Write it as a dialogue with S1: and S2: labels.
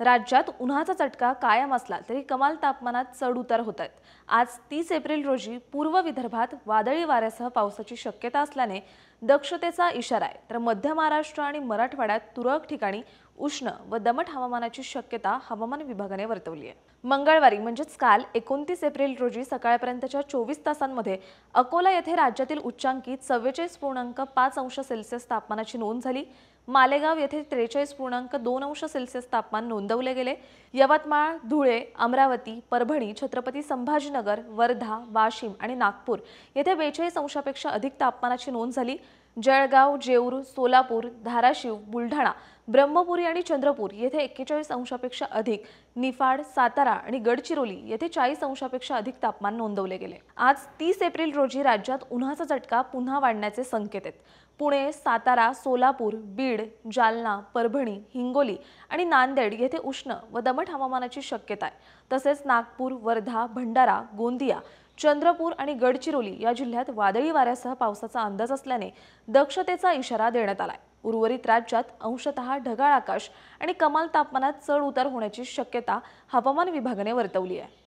S1: राज्यात उन्हाचा चटका कायम असला तरी कमाल तापमानात चढ उतार होत आहेत। आज 30 एप्रिल रोजी पूर्व विदर्भात वादळी वाऱ्यासह पावसाची शक्यता असल्याने दक्षतेचा इशारा आहे, तर मध्य महाराष्ट्र आणि मराठवाड्यात तुरळक ठिकाणी उष्ण व दमट हवामानाची शक्यता हवामान विभागाने वर्तवली आहे। मंगळवारी म्हणजेच काल 29 एप्रिल रोजी सकाळपर्यंतच्या 24 तासांमध्ये अकोला येथे राज्यातील उच्चांकी 44.5 अंश सेल्सिअस तापमानाची नोंद झाली। मालेगाव येथे 43.2 अंश सेल्सिअस तापमान नोंदवले गेले। यवतमाळ, धुळे, अमरावती, परभणी, छत्रपती संभाजीनगर, वर्धा, वाशिम आणि नागपूर येथे 42 अंशापेक्षा अधिक तापमानाची नोंद झाली। जळगाव, जेऊर, सोलापूर, धाराशिव, बुलढाणा, ब्रह्मपुरी आणि चंद्रपूर येथे 41 अंशापेक्षा अधिक, निफाड, सातारा आणि गडचिरोली येथे 40 अंशापेक्षा अधिक तापमान नोंदवले गेले। आज 30 एप्रिल रोजी राज्यात उन्हाचा चटका पुन्हा वाढण्याचे संकेत आहेत। पुणे, सातारा, सोलापूर, बीड, जालना, परभणी, हिंगोली आणि नांदेड येथे उष्ण व दमट हवामानाची शक्यता आहे। तसेच नागपूर, वर्धा, भंडारा, गोंदिया, चंद्रपूर आणि गडचिरोली या जिल्ह्यात वादळी वाऱ्यासह पावसाचा अंदाज असल्याने दक्षतेचा इशारा देण्यात आलाय। उर्वरित राज्यात अंशतः ढगाळ आकाश आणि कमाल तापमानात चढ उतार होण्याची शक्यता हवामान विभागाने वर्तवली आहे।